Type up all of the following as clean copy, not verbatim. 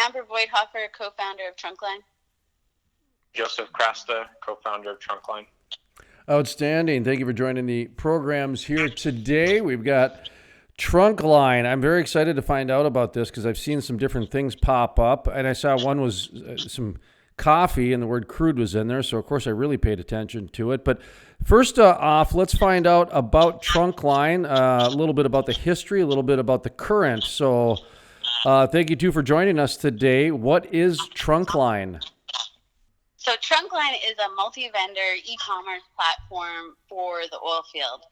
Amber Voithofer, co-founder of Trunkline. Joseph Chrasta, co-founder of Trunkline. Outstanding. Thank you for joining the programs here today. We've got Trunkline. I'm very excited to find out about this because I've seen some different things pop up, and I saw one was some coffee, and the word Crude was in there, so of course I really paid attention to it. But first off, let's find out about Trunkline, a little bit about the history, a little bit about the current. So thank you, too, for joining us today. What is Trunkline? So Trunkline is a multi-vendor e-commerce platform for the oil field.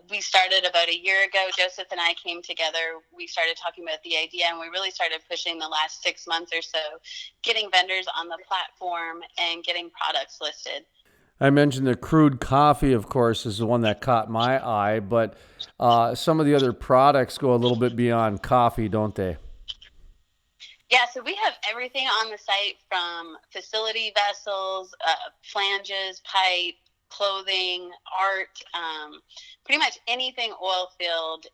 We started about a year ago. Joseph and I came together. We started talking about the idea, and we really started pushing the last 6 months or so, getting vendors on the platform and getting products listed. I mentioned the Crude coffee, of course, is the one that caught my eye, but some of the other products go a little bit beyond coffee, don't they? Yeah, so we have everything on the site from facility vessels, flanges, pipe, clothing, art, pretty much anything oil field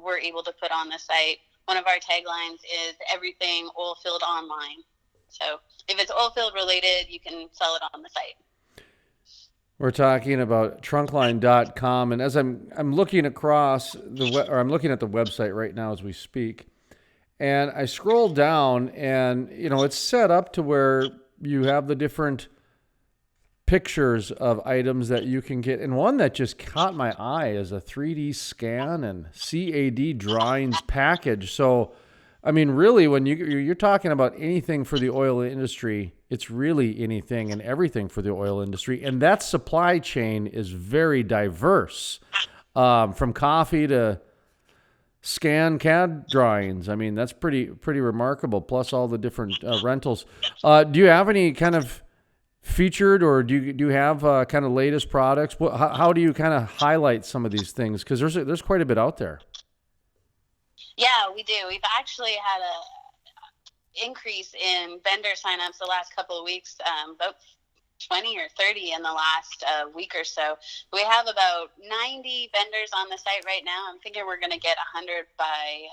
we're able to put on the site. One of our taglines is everything oil field online. So if it's oil field related, you can sell it on the site. We're talking about trunkline.com, and as I'm looking across I'm looking at the website right now as we speak. And I scroll down and, it's set up to where you have the different pictures of items that you can get. And one that just caught my eye is a 3D scan and CAD drawings package. So, really, when you're talking about anything for the oil industry, it's really anything and everything for the oil industry. And that supply chain is very diverse, from coffee to scan CAD drawings. That's pretty remarkable, plus all the different rentals. Do you have any kind of featured, or do you have kind of latest products? How do you kind of highlight some of these things? Because there's quite a bit out there. Yeah, we do. We've actually had a increase in vendor signups the last couple of weeks, about 20 or 30 in the last week or so. We have about 90 vendors on the site right now. I'm thinking we're going to get 100 by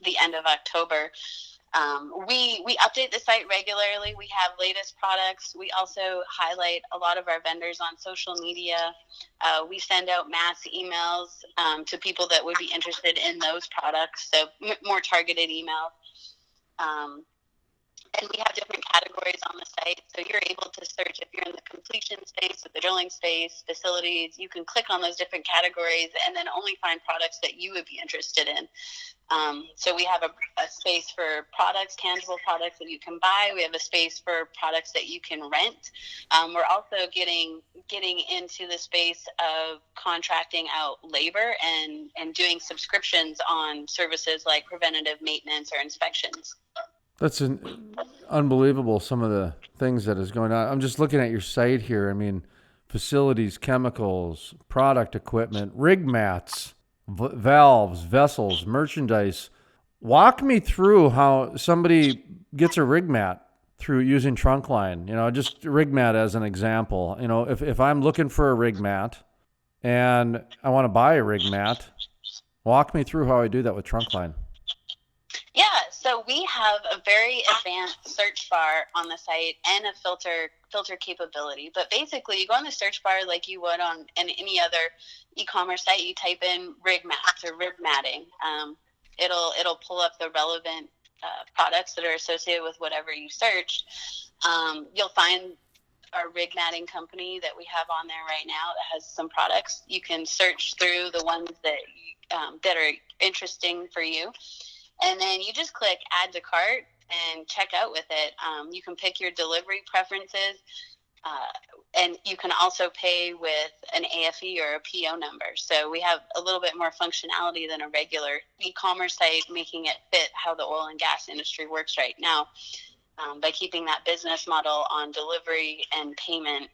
the end of October. We update the site regularly. We have latest products. We also highlight a lot of our vendors on social media. We send out mass emails to people that would be interested in those products, so more targeted emails. And we have different categories on the site, so you're able to search if you're in the completion space or the drilling space, facilities. You can click on those different categories and then only find products that you would be interested in. So we have a space for products, tangible products that you can buy. We have a space for products that you can rent. We're also getting into the space of contracting out labor and doing subscriptions on services like preventative maintenance or inspections. That's unbelievable, some of the things that is going on. I'm just looking at your site here. Facilities, chemicals, product equipment, rig mats, valves, vessels, merchandise. Walk me through how somebody gets a rig mat through using Trunkline. Just rig mat as an example. If I'm looking for a rig mat and I want to buy a rig mat, walk me through how I do that with Trunkline. Yeah, so we have a very advanced search bar on the site and a filter capability. But basically, you go on the search bar like you would on any other e-commerce site. You type in rig mats or rig matting. It'll pull up the relevant products that are associated with whatever you searched. You'll find our rig matting company that we have on there right now that has some products. You can search through the ones that are interesting for you. And then you just click add to cart and check out with it. You can pick your delivery preferences, and you can also pay with an AFE or a PO number. So we have a little bit more functionality than a regular e-commerce site, making it fit how the oil and gas industry works right now, by keeping that business model on delivery and payment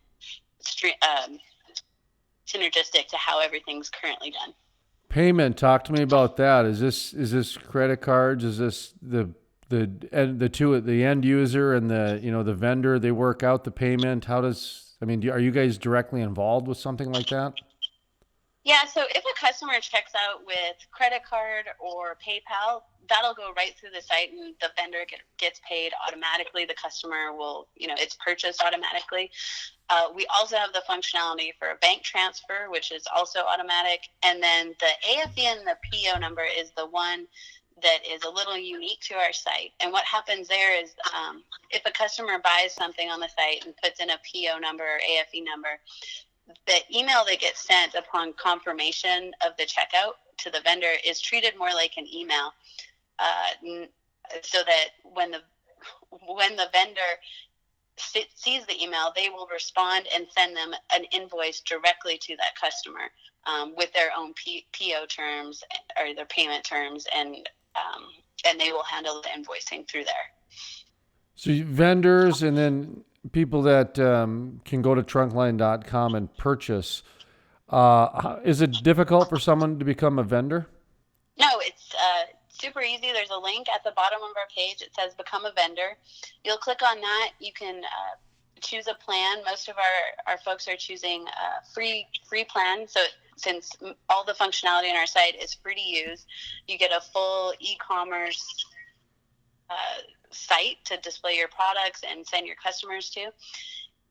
synergistic to how everything's currently done. Payment, talk to me about that. Is this credit cards? Is this the end user and the vendor, they work out the payment? Are you guys directly involved with something like that? Yeah, so if a customer checks out with credit card or PayPal, that'll go right through the site and the vendor gets paid automatically. The customer will, it's purchased automatically. We also have the functionality for a bank transfer, which is also automatic. And then the AFE and the PO number is the one that is a little unique to our site. And what happens there is if a customer buys something on the site and puts in a PO number or AFE number, the email that gets sent upon confirmation of the checkout to the vendor is treated more like an email, so that when the vendor sees the email, they will respond and send them an invoice directly to that customer with their own PO terms or their payment terms, and they will handle the invoicing through there. So vendors and then people that can go to trunkline.com and purchase. Is it difficult for someone to become a vendor? No, it's super easy. There's a link at the bottom of our page. It says Become a Vendor. You'll click on that. You can choose a plan. Most of our folks are choosing a free plan. So since all the functionality on our site is free to use, you get a full e-commerce site to display your products and send your customers to.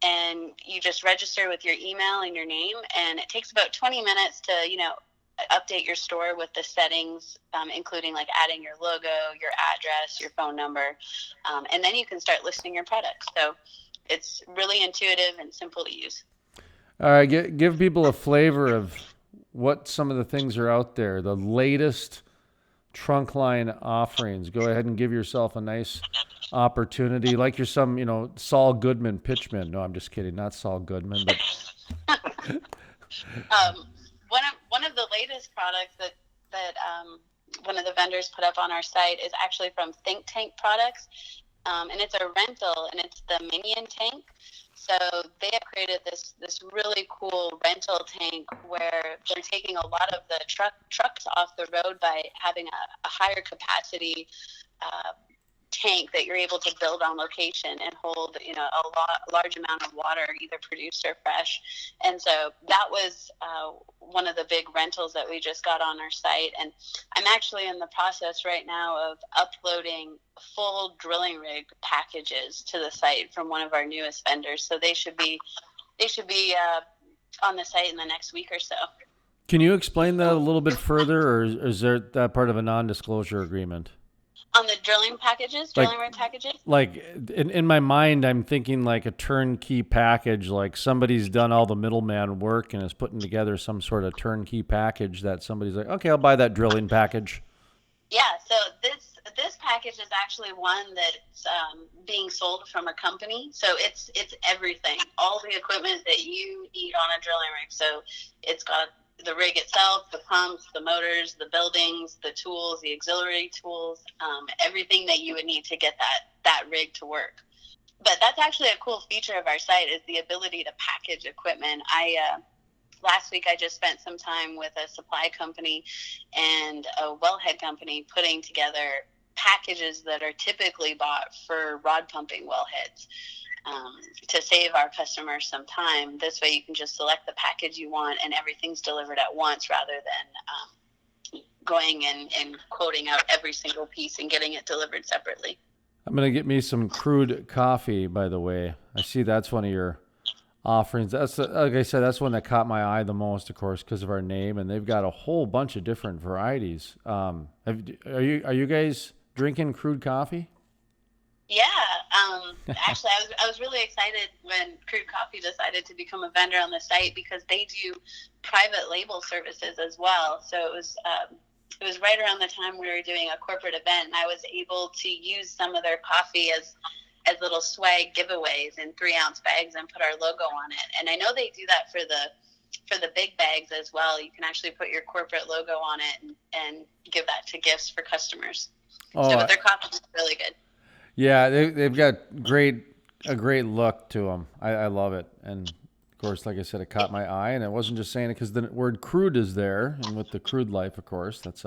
And you just register with your email and your name, and it takes about 20 minutes to, update your store with the settings, including like adding your logo, your address, your phone number, and then you can start listing your products. So it's really intuitive and simple to use. All right, give people a flavor of what some of the things are out there, the latest Trunkline offerings. Go ahead and give yourself a nice opportunity, like you're some, Saul Goodman pitchman. No, I'm just kidding, not Saul Goodman, but one of the latest products that one of the vendors put up on our site is actually from Think Tank Products, and it's a rental, and it's the Minion tank. So they have created this really cool rental tank where they're taking a lot of the trucks off the road by having a higher capacity tank that you're able to build on location and hold, a large amount of water, either produced or fresh. And so that was one of the big rentals that we just got on our site. And I'm actually in the process right now of uploading full drilling rig packages to the site from one of our newest vendors. So they should be on the site in the next week or so. Can you explain that a little bit further, or is that part of a non-disclosure agreement? On the drilling rig packages? Like in my mind, I'm thinking like a turnkey package, like somebody's done all the middleman work and is putting together some sort of turnkey package that somebody's like, okay, I'll buy that drilling package. Yeah, so this package is actually one that's being sold from a company. So it's everything, all the equipment that you need on a drilling rig. So it's got the rig itself, the pumps, the motors, the buildings, the tools, the auxiliary tools, everything that you would need to get that rig to work. But that's actually a cool feature of our site, is the ability to package equipment. Last week I just spent some time with a supply company and a wellhead company putting together packages that are typically bought for rod pumping wellheads. To save our customers some time. This way you can just select the package you want and everything's delivered at once, rather than going and quoting out every single piece and getting it delivered separately. I'm going to get me some Crude coffee, by the way. I see that's one of your offerings. That's like I said, that's one that caught my eye the most, of course, because of our name, and they've got a whole bunch of different varieties. Are you guys drinking Crude coffee? Yeah, actually, I was really excited when Crude Coffee decided to become a vendor on the site, because they do private label services as well. So it was right around the time we were doing a corporate event, and I was able to use some of their coffee as little swag giveaways in 3-ounce bags and put our logo on it. And I know they do that for the big bags as well. You can actually put your corporate logo on it and give that to gifts for customers. So their coffee is really good. Yeah, they've got a great look to them. I love it. And, of course, like I said, it caught my eye. And I wasn't just saying it because the word crude is there. And with the crude life, of course, that's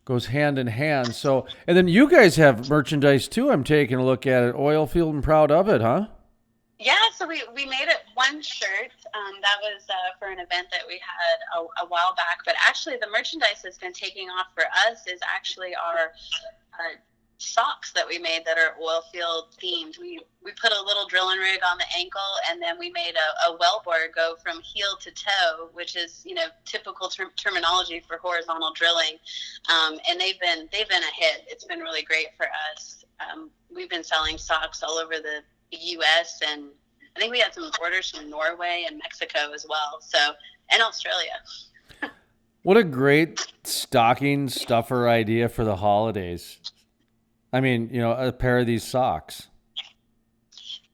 goes hand in hand. So, and then you guys have merchandise, too. I'm taking a look at it. Oil field and proud of it, huh? Yeah, so we made it one shirt. That was for an event that we had a while back. But actually, the merchandise that's been taking off for us is actually our socks that we made that are oil field themed. We put a little drilling rig on the ankle, and then we made a wellbore go from heel to toe, which is typical terminology for horizontal drilling. And they've been a hit. It's been really great for us. We've been selling socks all over the U.S. and I think we had some orders from Norway and Mexico as well. So, and Australia. What a great stocking stuffer idea for the holidays. I mean, a pair of these socks.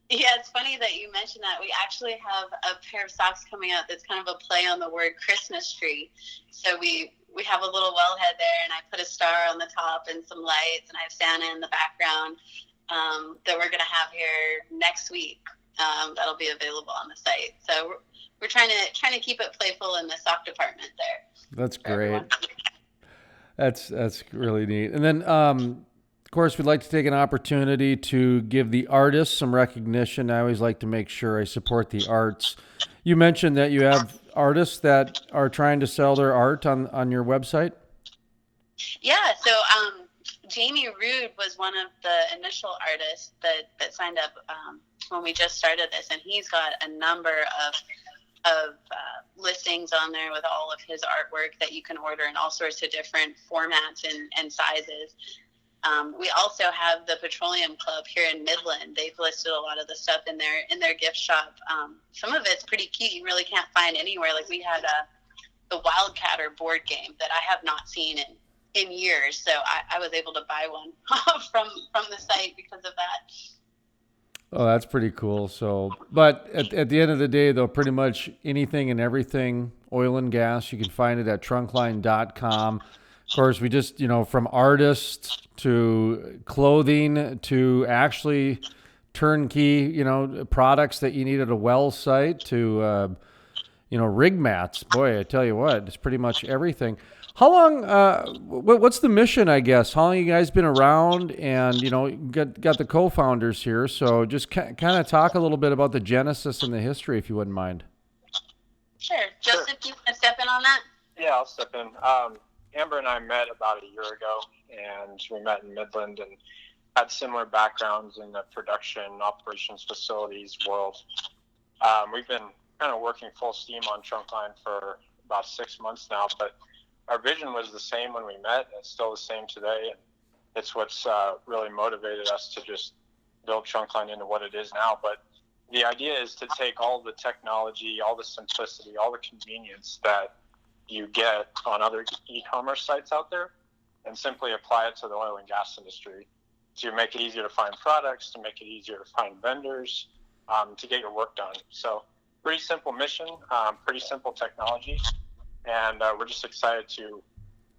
Yeah, it's funny that you mentioned that. We actually have a pair of socks coming out that's kind of a play on the word Christmas tree. So we have a little wellhead there, and I put a star on the top and some lights, and I have Santa in the background that we're going to have here next week. That'll be available on the site. So we're trying to keep it playful in the sock department there. That's great. That's really neat. And then, of course, we'd like to take an opportunity to give the artists some recognition. I always like to make sure I support the arts. You mentioned that you have artists that are trying to sell their art on your website. Yeah. So Jamie Rude was one of the initial artists that signed up when we just started this, and he's got a number of listings on there with all of his artwork that you can order in all sorts of different formats and sizes. We also have the Petroleum Club here in Midland. They've listed a lot of the stuff in their gift shop. Some of it's pretty cute. You really can't find anywhere. Like we had the Wildcatter board game that I have not seen in years. So I was able to buy one from the site because of that. Oh, that's pretty cool. So, but at the end of the day, though, pretty much anything and everything oil and gas, you can find it at trunkline.com. Of course, we just, from artists to clothing to actually turnkey, products that you need at a well site to, rig mats. Boy, I tell you what, it's pretty much everything. How long, what's the mission, I guess? How long you guys been around? And, got the co-founders here. So just kind of talk a little bit about the genesis and the history, if you wouldn't mind. Sure. Joseph, do you want to step in on that? Yeah, I'll step in. Amber and I met about a year ago, and we met in Midland and had similar backgrounds in the production operations facilities world. We've been kind of working full steam on Trunkline for about 6 months now, but our vision was the same when we met. It's still the same today, and it's what's really motivated us to just build Trunkline into what it is now. But the idea is to take all the technology, all the simplicity, all the convenience that you get on other e-commerce sites out there and simply apply it to the oil and gas industry to make it easier to find products, to make it easier to find vendors, to get your work done. So pretty simple mission, pretty simple technology, and we're just excited to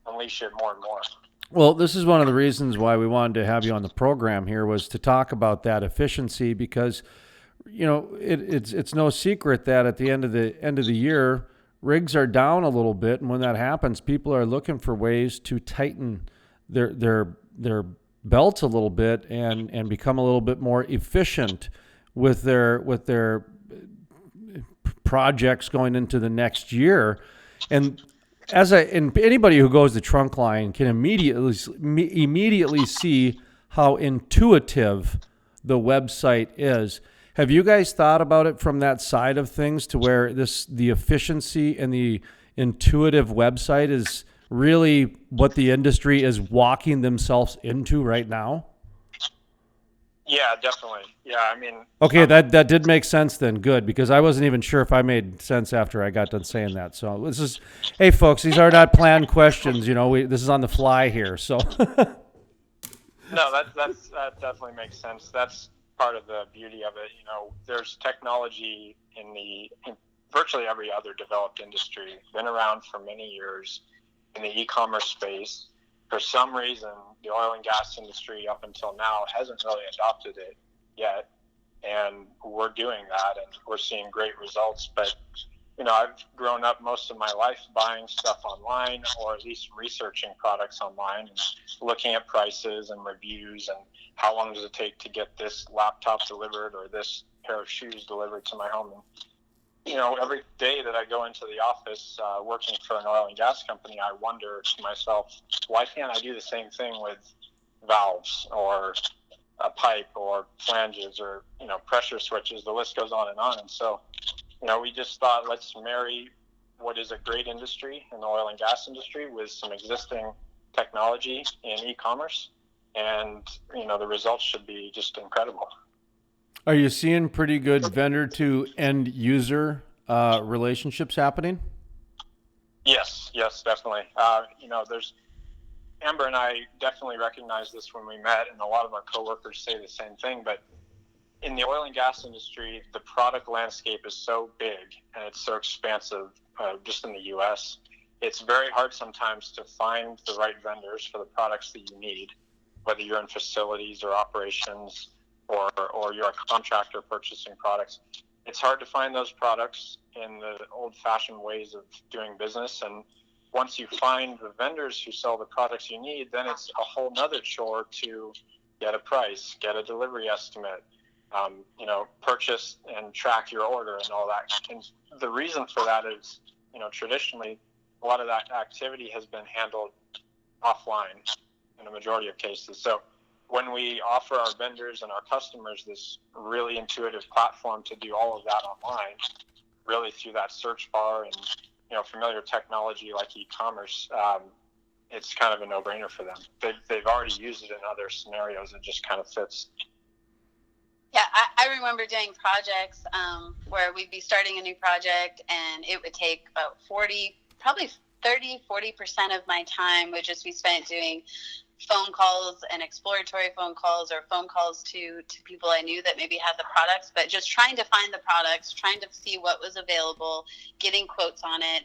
unleash it more and more. Well, this is one of the reasons why we wanted to have you on the program here, was to talk about that efficiency, because it's no secret that at the end of the year, rigs are down a little bit, and when that happens, people are looking for ways to tighten their belts a little bit and become a little bit more efficient with their projects going into the next year. And anybody who goes to Trunkline can immediately see how intuitive the website is. Have you guys thought about it from that side of things, to where the efficiency and the intuitive website is really what the industry is walking themselves into right now? Yeah, definitely. Yeah, I mean. Okay, that did make sense then. Good, because I wasn't even sure if I made sense after I got done saying that. So hey folks, these are not planned questions. This is on the fly here. So. No, that definitely makes sense. That's part of the beauty of it. There's technology in virtually every other developed industry, been around for many years in the e-commerce space. For some reason, the oil and gas industry up until now hasn't really adopted it yet, and we're doing that, and we're seeing great results. But I've grown up most of my life buying stuff online, or at least researching products online and looking at prices and reviews and how long does it take to get this laptop delivered or this pair of shoes delivered to my home. And, every day that I go into the office working for an oil and gas company, I wonder to myself, why can't I do the same thing with valves or a pipe or flanges or, pressure switches? The list goes on and on. And so, we just thought, let's marry what is a great industry in the oil and gas industry with some existing technology in e-commerce. And, the results should be just incredible. Are you seeing pretty good vendor to end user relationships happening? Yes, definitely. There's Amber and I definitely recognized this when we met, and a lot of our coworkers say the same thing. But in the oil and gas industry, the product landscape is so big and it's so expansive. Just in the U.S., it's very hard sometimes to find the right vendors for the products that you need, whether you're in facilities or operations or you're a contractor purchasing products. It's hard to find those products in the old-fashioned ways of doing business. And once you find the vendors who sell the products you need, then it's a whole nother chore to get a price, get a delivery estimate, purchase and track your order and all that. And the reason for that is, traditionally, a lot of that activity has been handled offline in a majority of cases. So when we offer our vendors and our customers this really intuitive platform to do all of that online, really through that search bar and, familiar technology like e-commerce, it's kind of a no-brainer for them. They've already used it in other scenarios. It just kind of fits. Yeah, I remember doing projects where we'd be starting a new project, and it would take about 40% of my time would just be spent doing phone calls and exploratory phone calls, or phone calls to people I knew that maybe had the products, but just trying to find the products, trying to see what was available, getting quotes on it.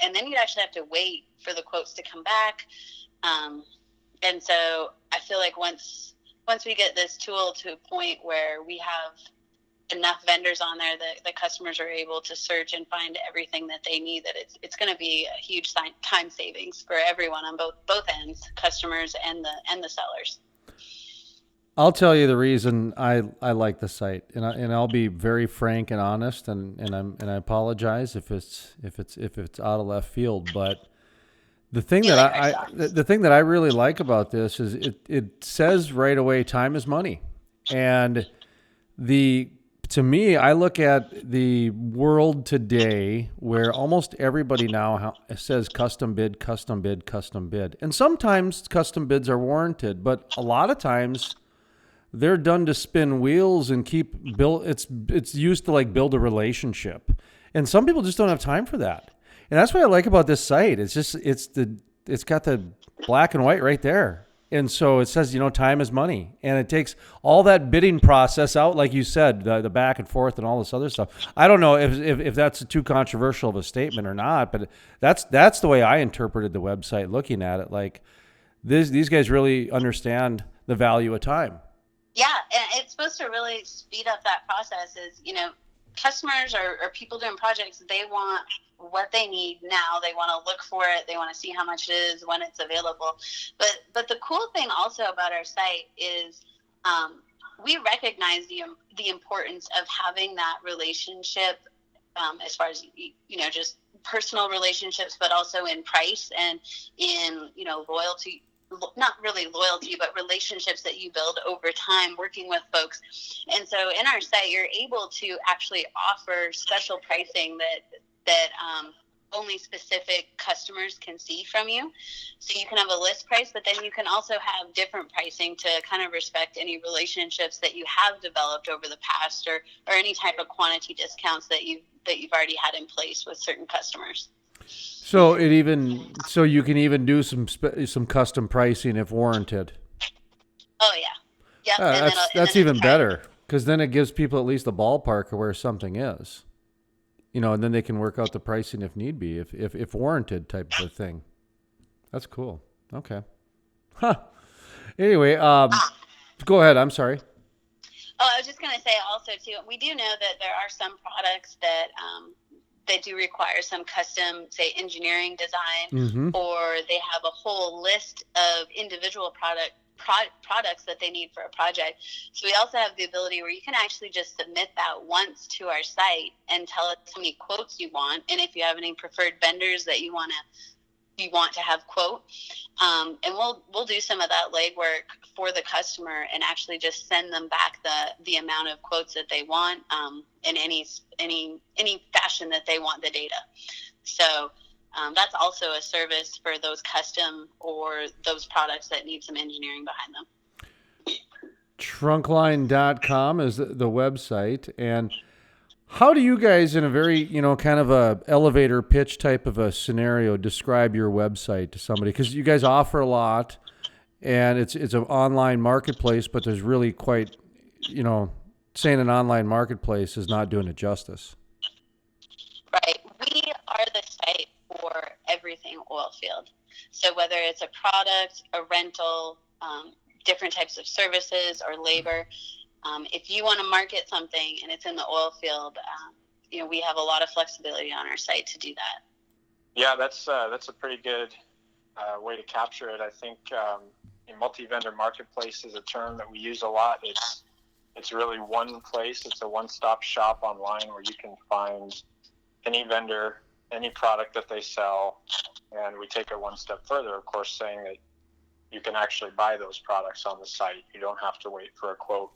And then you'd actually have to wait for the quotes to come back. And so I feel like once we get this tool to a point where we have enough vendors on there that the customers are able to search and find everything that they need, that it's going to be a huge time savings for everyone on both ends, customers and the sellers. I'll tell you the reason I like the site, and I'll be very frank and honest, and I apologize if it's out of left field, but the thing that I really like about this is it says right away, time is money. And to me, I look at the world today where almost everybody now says custom bid, custom bid, custom bid. And sometimes custom bids are warranted, but a lot of times they're done to spin wheels and it's used to like build a relationship. And some people just don't have time for that. And that's what I like about this site. It's got the black and white right there. And so it says, time is money, and it takes all that bidding process out, like you said, the back and forth and all this other stuff. I don't know if that's too controversial of a statement or not, but that's the way I interpreted the website looking at it. Like these guys really understand the value of time. Yeah, and it's supposed to really speed up that process. Customers or people doing projects, they want what they need now. They want to look for it. They want to see how much it is, when it's available. But the cool thing also about our site is we recognize the importance of having that relationship as far as, just personal relationships, but also in price and in, loyalty. Not really loyalty, but relationships that you build over time working with folks. And so in our site, you're able to actually offer special pricing that only specific customers can see from you. So you can have a list price, but then you can also have different pricing to kind of respect any relationships that you have developed over the past, or any type of quantity discounts that you've already had in place with certain customers. So you can even do some custom pricing if warranted. Oh yeah, yeah. That's even better, because then it gives people at least a ballpark of where something is, and then they can work out the pricing if need be, if warranted type of a thing. That's cool. Okay. Huh. Anyway, go ahead. I'm sorry. Oh, I was just going to say also too, we do know that there are some products that they do require some custom, say, engineering design, or they have a whole list of individual products that they need for a project. So we also have the ability where you can actually just submit that once to our site and tell us how many quotes you want, and if you have any preferred vendors that you want to have quote, and we'll do some of that legwork for the customer and actually just send them back the amount of quotes that they want, in any fashion that they want the data. So that's also a service for those custom or those products that need some engineering behind them. Trunkline.com is the website. And how do you guys, in a very, kind of a elevator pitch type of a scenario, describe your website to somebody? Because you guys offer a lot, and it's an online marketplace, but there's really quite, saying an online marketplace is not doing it justice. Right. We are the site for everything oil field. So whether it's a product, a rental, different types of services or labor, if you want to market something and it's in the oil field, we have a lot of flexibility on our site to do that. Yeah, that's a pretty good way to capture it. I think multi-vendor marketplace is a term that we use a lot. It's really one place. It's a one-stop shop online where you can find any vendor, any product that they sell, and we take it one step further, of course, saying that you can actually buy those products on the site. You don't have to wait for a quote.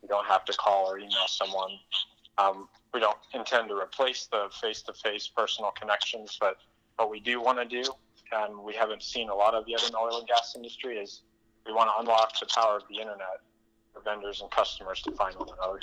You don't have to call or email someone. We don't intend to replace the face-to-face personal connections, but what we do want to do, and we haven't seen a lot of yet in the oil and gas industry, is we want to unlock the power of the internet for vendors and customers to find one another.